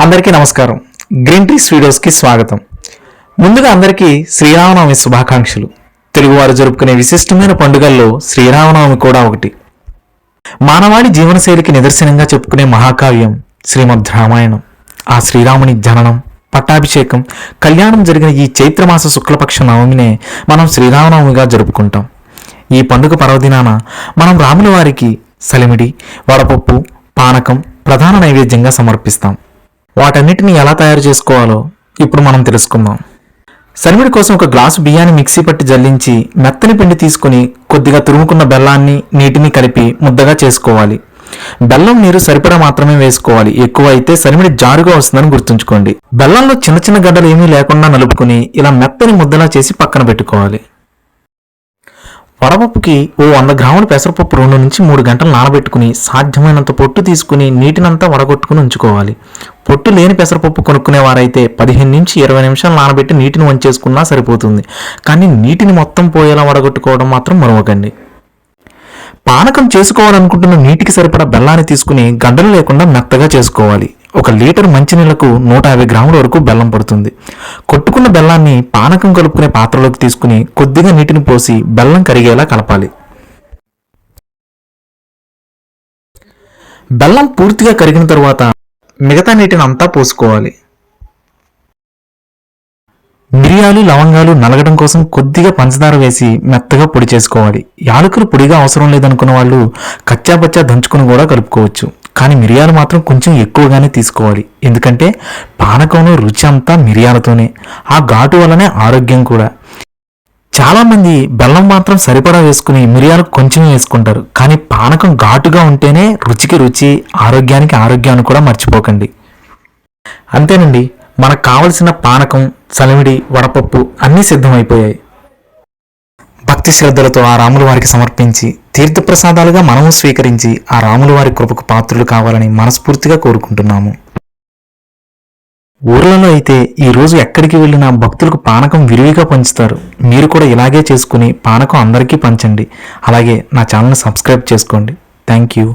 అందరికీ నమస్కారం. Green trees వీడియోస్కి స్వాగతం. ముందుగా అందరికీ శ్రీరామనవమి శుభాకాంక్షలు. తెలుగువారు జరుపుకునే విశిష్టమైన పండుగల్లో శ్రీరామనవమి కూడా ఒకటి. మానవాళి జీవనశైలికి నిదర్శనంగా చెప్పుకునే మహాకావ్యం శ్రీమద్ రామాయణం. ఆ శ్రీరాముని జననం, పట్టాభిషేకం, కళ్యాణం జరిగిన ఈ చైత్రమాస శుక్లపక్ష నవమినే మనం శ్రీరామనవమిగా జరుపుకుంటాం. ఈ పండుగ పర్వదినాన మనం రాముల వారికి సలిమిడి, వడపప్పు, పానకం ప్రధాన నైవేద్యంగా సమర్పిస్తాం. వాటన్నిటిని ఎలా తయారు చేసుకోవాలో ఇప్పుడు మనం తెలుసుకుందాం. సలిమిడి కోసం ఒక గ్లాసు బియ్యాన్ని మిక్సీ పట్టి జల్లించి మెత్తని పిండి తీసుకుని కొద్దిగా తురుముకున్న బెల్లాన్ని, నీటిని కలిపి ముద్దగా చేసుకోవాలి. బెల్లం నీరు సరిపడా మాత్రమే వేసుకోవాలి. ఎక్కువ అయితే సలిమిడి జారుగా వస్తుందని గుర్తుంచుకోండి. బెల్లంలో చిన్న చిన్న గడ్డలు ఏమీ లేకుండా నలుపుకుని ఇలా మెత్తని ముద్దలా చేసి పక్కన పెట్టుకోవాలి. వడపప్పుకి 100 గ్రాముల పెసరపప్పు 2 నుంచి 3 గంటలు నానబెట్టుకుని సాధ్యమైనంత పొట్టు తీసుకుని నీటినంతా వడగొట్టుకుని ఉంచుకోవాలి. పొట్టు లేని పెసరపప్పు కొనుక్కునేవారైతే 15 నుంచి 20 నిమిషాలు నానబెట్టి నీటిని వంచేసుకున్నా సరిపోతుంది. కానీ నీటిని మొత్తం పోయేలా వడగొట్టుకోవడం మాత్రం మరవకండి. పానకం చేసుకోవాలనుకుంటున్న నీటికి సరిపడా బెల్లాన్ని తీసుకుని గడ్డలు లేకుండా మెత్తగా చేసుకోవాలి. 1 లీటర్ మంచినీళ్లకు 150 గ్రాముల వరకు బెల్లం పడుతుంది. కొట్టుకున్న బెల్లాన్ని పానకం కలుపుకునే పాత్రలోకి తీసుకుని కొద్దిగా నీటిని పోసి బెల్లం కరిగేలా కలపాలి. బెల్లం పూర్తిగా కరిగిన తరువాత మిగతా నీటిని అంతా పోసుకోవాలి. మిరియాలు, లవంగాలు నలగడం కోసం కొద్దిగా పంచదార వేసి మెత్తగా పొడి చేసుకోవాలి. యాలకులు పొడిగా అవసరం లేదనుకున్న వాళ్ళు కచ్చాపచ్చా దంచుకుని కూడా కలుపుకోవచ్చు. కానీ మిరియాలు మాత్రం కొంచెం ఎక్కువగానే తీసుకోవాలి. ఎందుకంటే పానకంలో రుచి అంతా మిరియాలతోనే. ఆ ఘాటు వల్లనే ఆరోగ్యం కూడా. చాలామంది బెల్లం మాత్రం సరిపడా వేసుకుని మిరియాలు కొంచెమే వేసుకుంటారు. కానీ పానకం ఘాటుగా ఉంటేనే రుచికి రుచి, ఆరోగ్యానికి ఆరోగ్యాన్ని కూడా మర్చిపోకండి. అంతేనండి, మనకు కావలసిన పానకం, సలిమిడి, వడపప్పు అన్నీ సిద్ధమైపోయాయి. భక్తి శ్రద్ధలతో ఆ రాముల వారికి సమర్పించి తీర్థప్రసాదాలుగా మనము స్వీకరించి ఆ రాముల వారి కృపకు పాత్రులు కావాలని మనస్ఫూర్తిగా కోరుకుంటున్నాము. ఊర్లలో అయితే ఈరోజు ఎక్కడికి వెళ్ళినా భక్తులకు పానకం విరివిగా పంచుతారు. మీరు కూడా ఇలాగే చేసుకుని పానకం అందరికీ పంచండి. అలాగే నా ఛానల్ని సబ్స్క్రైబ్ చేసుకోండి. Thank you.